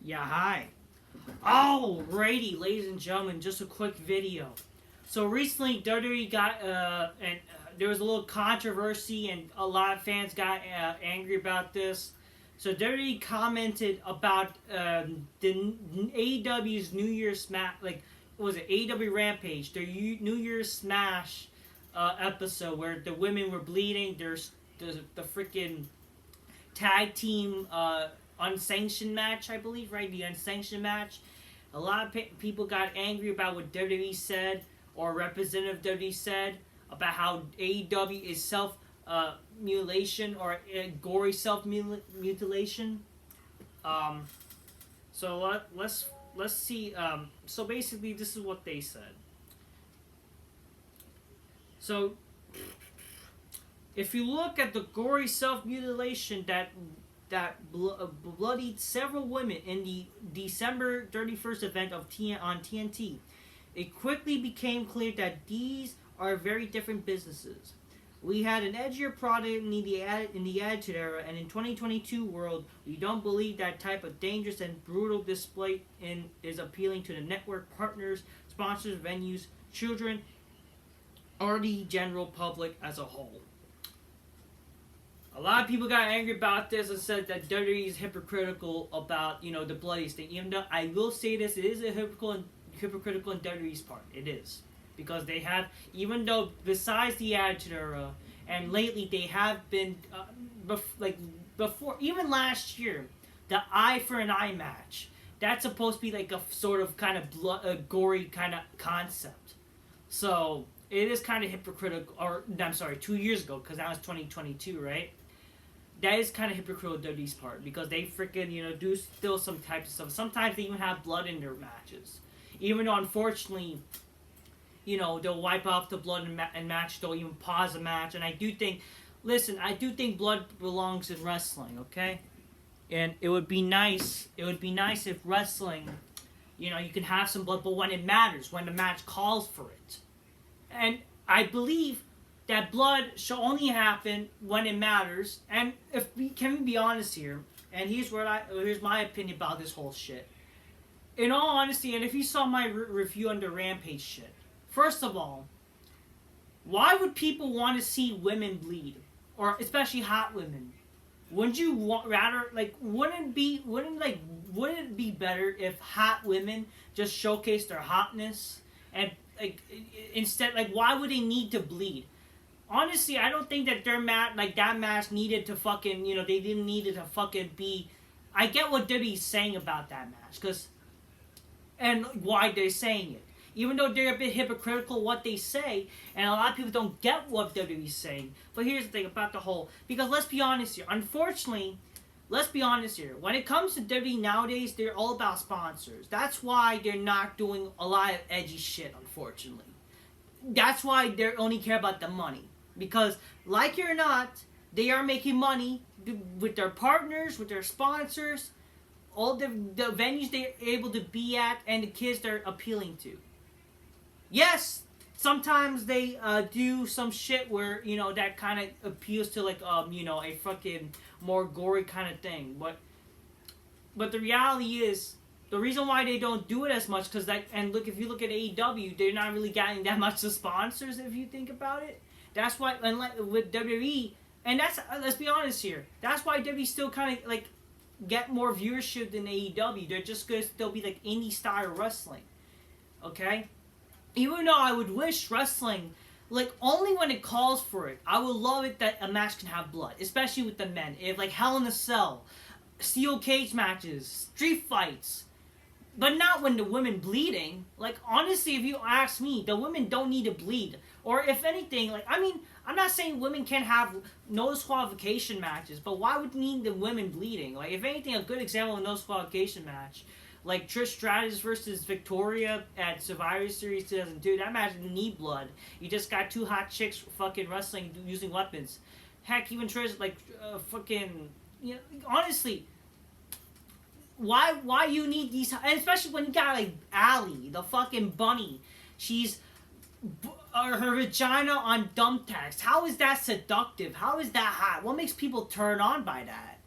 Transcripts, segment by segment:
Yeah, hi. Alrighty, ladies and gentlemen, just a quick video. So recently, WWE got and there was a little controversy, and a lot of fans got angry about this. So WWE commented about the AEW's New Year's Smash, like what was it, AEW Rampage, their New Year's Smash episode where the women were bleeding. There's the freaking tag team unsanctioned match, I believe, right? The unsanctioned match. A lot of people got angry about what WWE said, or Representative WWE said, about how AEW is self-mutilation or gory self-mutilation. So let's see. So basically, this is what they said. So if you look at the gory self-mutilation that bloodied several women in the December 31st event on TNT, it quickly became clear that these are very different businesses. We had an edgier product in the Attitude Era, and in 2022 world, we don't believe that type of dangerous and brutal display is appealing to the network partners, sponsors, venues, children, or the general public as a whole. A lot of people got angry about this and said that WWE is hypocritical about, the bloodiest thing. Even though I will say this, it is a hypocritical in WWE's part. It is. Because they have, even though besides the Attitude Era, and lately they have been, before, even last year, the Eye for an Eye match, that's supposed to be like a sort of kind of a gory kind of concept. So, it is kind of hypocritical, or, I'm sorry, 2 years ago, because that was 2022, right? That is kind of hypocritical on WWE's part, because they freaking, do still some types of stuff. Sometimes they even have blood in their matches. Even though, unfortunately, they'll wipe off the blood in match, they'll even pause a match. And I do think blood belongs in wrestling, okay? And it would be nice if wrestling, you can have some blood, but when it matters, when the match calls for it. And I believe that blood should only happen when it matters. And can we be honest here? And here's my opinion about this whole shit. In all honesty, and if you saw my review on the Rampage shit, first of all, why would people want to see women bleed, or especially hot women? Wouldn't you wouldn't it be better if hot women just showcase their hotness and instead, why would they need to bleed? Honestly, I don't think that that match needed to fucking, they didn't need it to fucking be. I get what WWE's saying about that match, and why they're saying it. Even though they're a bit hypocritical what they say, and a lot of people don't get what WWE's saying. But here's the thing about the whole, because let's be honest here. Unfortunately, let's be honest here. When it comes to WWE nowadays, they're all about sponsors. That's why they're not doing a lot of edgy shit, unfortunately. That's why they only care about the money. Because, like it or not, they are making money with their partners, with their sponsors, all the venues they're able to be at, and the kids they're appealing to. Yes, sometimes they do some shit where, that kind of appeals to, a fucking more gory kind of thing. But the reality is, the reason why they don't do it as much, if you look at AEW, they're not really getting that much of sponsors, if you think about it. That's why, with WWE, and let's be honest here, that's why WWE still kind of, get more viewership than AEW. They're just going to still be, indie style wrestling. Okay? Even though I would wish wrestling, only when it calls for it, I would love it that a match can have blood, especially with the men. If, Hell in a Cell, steel cage matches, street fights, but not when the women bleeding. Honestly, if you ask me, the women don't need to bleed. Or if anything, I'm not saying women can't have no disqualification matches, but why would you need the women bleeding? If anything, a good example of a no disqualification match, Trish Stratus versus Victoria at Survivor Series 2002, that match didn't need blood. You just got two hot chicks fucking wrestling using weapons. Heck, even Trish, honestly, why you need these, and especially when you got, Allie, the fucking bunny. She's, her vagina on thumbtacks. How is that seductive? How is that hot? What makes people turn on by that?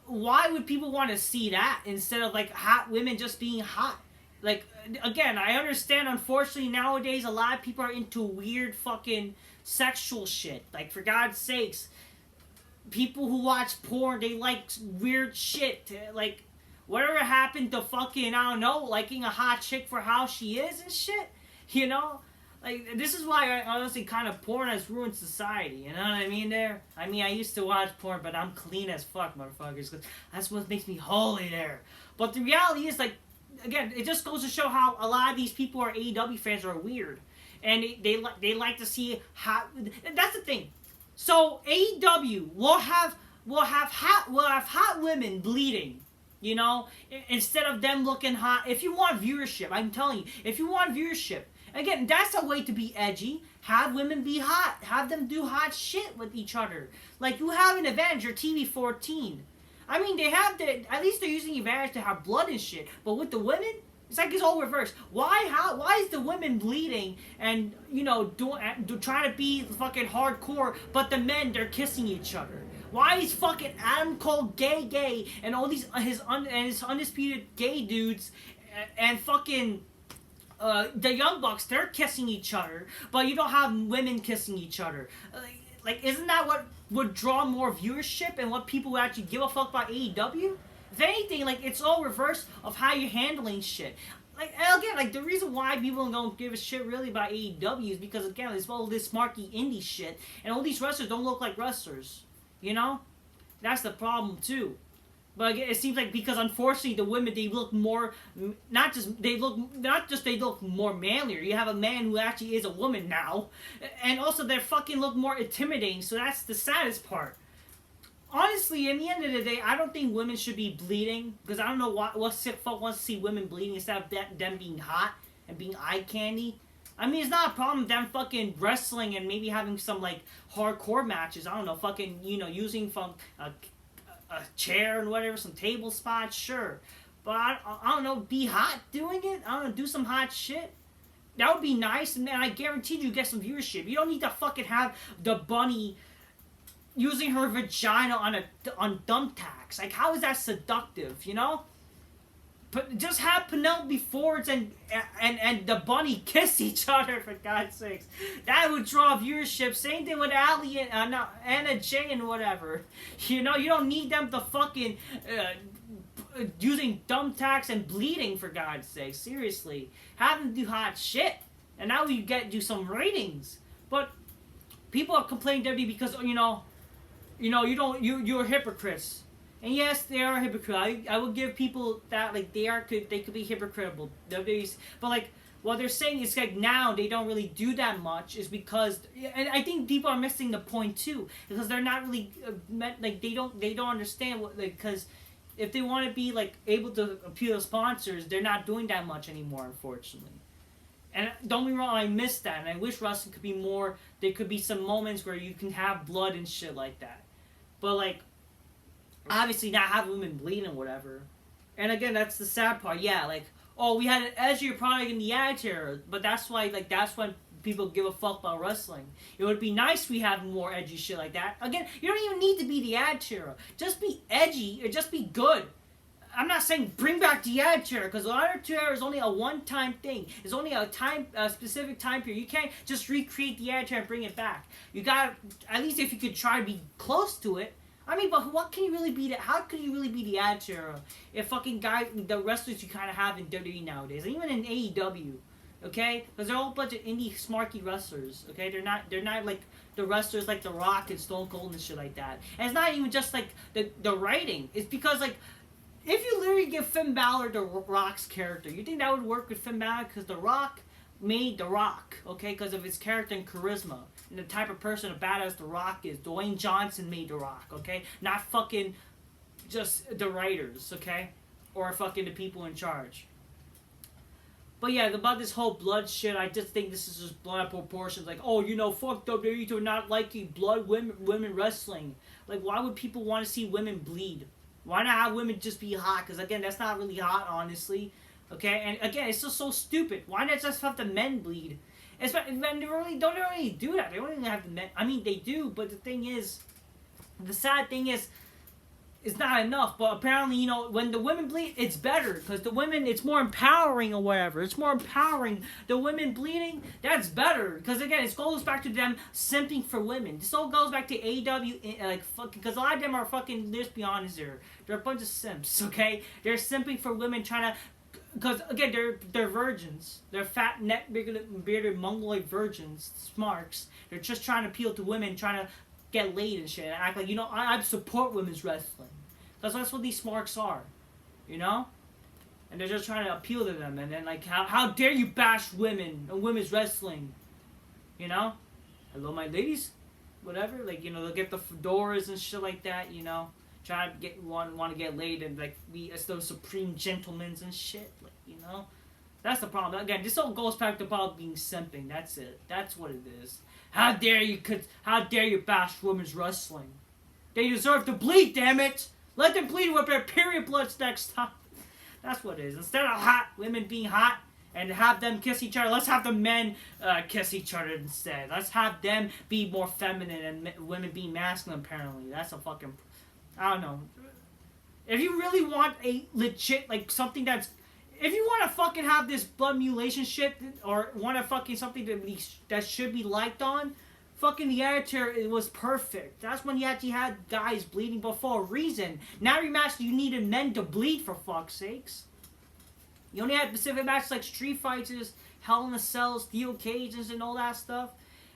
why would people want to see that instead of like hot women just being hot? Like, again, I understand, unfortunately, nowadays a lot of people are into weird fucking sexual shit. Like, for God's sakes, people who watch porn, they like weird shit. Like, whatever happened to fucking, I don't know, liking a hot chick for how she is and shit? You know? Like, this is why, I honestly, kind of porn has ruined society. You know what I mean there? I mean, I used to watch porn, but I'm clean as fuck, motherfuckers. Cause that's what makes me holy there. But the reality is, like, again, it just goes to show how a lot of these people who are AEW fans are weird, and they like to see how. That's the thing. So AEW will have hot women bleeding, you know, instead of them looking hot. If you want viewership, I'm telling you, if you want viewership, again, that's a way to be edgy. Have women be hot. Have them do hot shit with each other. Like, you have an advantage. You're TV-14. I mean, they have at least they're using the advantage to have blood and shit. But with the women, it's like it's all reversed. Why is the women bleeding and, you know, trying to be fucking hardcore, but the men, they're kissing each other? Why is fucking Adam Cole gay and all these his undisputed gay dudes and fucking the Young Bucks, they're kissing each other, but you don't have women kissing each other? Like, isn't that what would draw more viewership and what people would actually give a fuck about AEW? If anything, like, it's all reverse of how you're handling shit. Like, again, like, the reason why people don't give a shit really about AEW is because, again, there's all this smarky indie shit, and all these wrestlers don't look like wrestlers, you know? That's the problem, too. But again, it seems like because unfortunately the women, they look more, not just they look more manlier. You have a man who actually is a woman now, and also they fucking look more intimidating. So that's the saddest part. Honestly, in the end of the day, I don't think women should be bleeding, because I don't know what sick fuck wants to see women bleeding instead of them being hot and being eye candy. I mean, it's not a problem them fucking wrestling and maybe having some like hardcore matches. I don't know, fucking, you know, using a chair and whatever, some table spots, sure. But I don't know, be hot doing it? I don't know, do some hot shit? That would be nice, and then I guarantee you get some viewership. You don't need to fucking have the bunny using her vagina on thumbtacks. Like, how is that seductive, you know? But just have Penelope Fords and the bunny kiss each other, for God's sakes. That would draw viewership. Same thing with Ali and Anna Jay and whatever. You know, you don't need them to fucking using thumbtacks and bleeding, for God's sake. Seriously, have them do hot shit, and now you do some ratings. But people are complaining WWE because you're hypocrites. And yes, they are hypocrites. I will give people that, like, they could be hypocritical. But like, what they're saying is like now they don't really do that much is because, and I think people are missing the point too, because they're not really like they don't understand what, like, because if they want to be like able to appeal to sponsors, they're not doing that much anymore, unfortunately. And don't be wrong, I miss that, and I wish wrestling could be more. There could be some moments where you can have blood and shit like that, but like, obviously not have women bleed and whatever. And again, that's the sad part. Yeah, like, oh, we had an edgier product in the Attitude Era, but that's when people give a fuck about wrestling. It would be nice if we have more edgy shit like that. Again, you don't even need to be the Attitude Era. Just be edgy or just be good. I'm not saying bring back the Attitude Era, because the Attitude Era is only a one-time thing. It's only a specific time period. You can't just recreate the Attitude Era and bring it back. You gotta, at least if you could try to be close to it. I mean, but what can you really be? How could you really be the Attitude Era if fucking the wrestlers you kind of have in WWE nowadays, and even in AEW, okay? Because they're all a bunch of indie smarky wrestlers, okay? They're not like the wrestlers like The Rock and Stone Cold and shit like that. And it's not even just like the writing. It's because like, if you literally give Finn Balor The Rock's character, you think that would work with Finn Balor? Because The Rock made The Rock, okay? Because of his character and charisma. And the type of person, a badass The Rock is. Dwayne Johnson made The Rock, okay? Not fucking just the writers, okay? Or fucking the people in charge. But yeah, about this whole blood shit, I just think this is just blown out proportions. Like, oh, you know, fuck WWE for not liking blood women wrestling. Like, why would people want to see women bleed? Why not have women just be hot? Because again, that's not really hot, honestly. Okay? And again, it's just so stupid. Why not just have the men bleed? They don't really do that. They don't even have the men. I mean, they do, but the sad thing is, it's not enough. But apparently, you know, when the women bleed, it's better because the women, it's more empowering or whatever. It's more empowering. The women bleeding, that's better because again, it goes back to them simping for women. This all goes back to AEW, like fucking, because a lot of them are fucking. Let's be honest here, they're a bunch of simps. Okay, they're simping for women, trying to. Because again, they're virgins. They're fat, neck, bearded, mongoloid virgins, smarks. They're just trying to appeal to women, trying to get laid and shit, and act like, you know, I support women's wrestling. That's what these smarks are, you know. And they're just trying to appeal to them, and then like, how dare you bash women and women's wrestling, you know? Hello, my ladies, whatever. Like, you know, they'll get the fedoras and shit like that, you know. Try to get want to get laid and like be as those supreme gentlemen and shit, like, you know. That's the problem. Again, this all goes back to about being simping. That's it. That's what it is. How dare you bash women's wrestling? They deserve to bleed, damn it! Let them bleed with their period bloods next time. That's what it is. Instead of women being hot and have them kiss each other, let's have the men kiss each other instead. Let's have them be more feminine and women be masculine. Apparently, that's a fucking. I don't know. If you really want a legit, like, something that's... If you want to fucking have this blood mutilation shit, or want to fucking something that should be liked on, fucking the Attitude, it was perfect. That's when you actually had guys bleeding, but for a reason. Not every match you needed men to bleed, for fuck's sakes. You only had specific matches like Street Fighters, Hell in a Cell, Steel Cages, and all that stuff.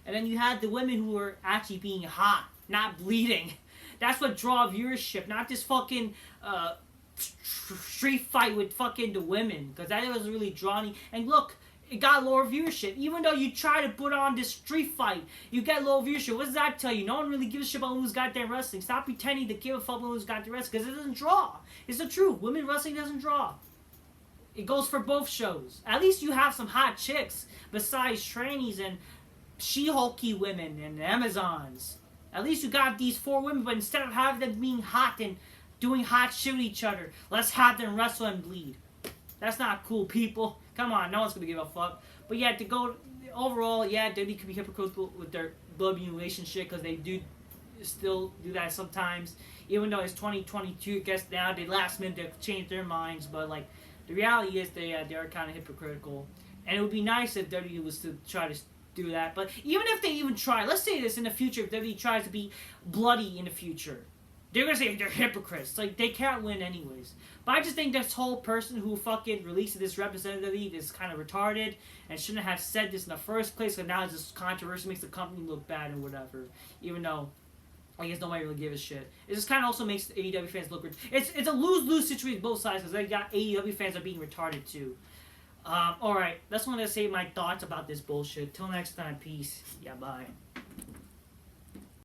And then you had the women who were actually being hot, not bleeding. That's what draw viewership, not this fucking street fight with fucking the women, because that was really drawing. And look, it got lower viewership. Even though you try to put on this street fight, you get low viewership. What does that tell you? No one really gives a shit about who's goddamn wrestling. Stop pretending to give a fuck about who's goddamn wrestling, because it doesn't draw. It's the truth. Women wrestling doesn't draw. It goes for both shows. At least you have some hot chicks besides trannies and she-hulky women and Amazons. At least you got these 4 women, but instead of having them being hot and doing hot shit with each other, let's have them wrestle and bleed. That's not cool, people. Come on, no one's gonna give a fuck. But yeah, to go overall, yeah, WWE could be hypocritical with their blood mutilation shit, because they do still do that sometimes. Even though it's 2022, I guess now they last minute they've changed their minds. But like, the reality is they are kind of hypocritical, and it would be nice if WWE was to try to do that. But even if they even try, let's say this in the future, if WWE tries to be bloody in the future, they're gonna say they're hypocrites. Like, they can't win anyways. But I just think this whole person who fucking released this representative is kind of retarded and shouldn't have said this in the first place. So now this controversy makes the company look bad and whatever. Even though I guess nobody really gives a shit. It just kind of also makes the AEW fans look. It's a lose-lose situation both sides, because they got AEW fans are being retarded too. Alright, that's when I say my thoughts about this bullshit. Till next time, peace. Yeah, bye.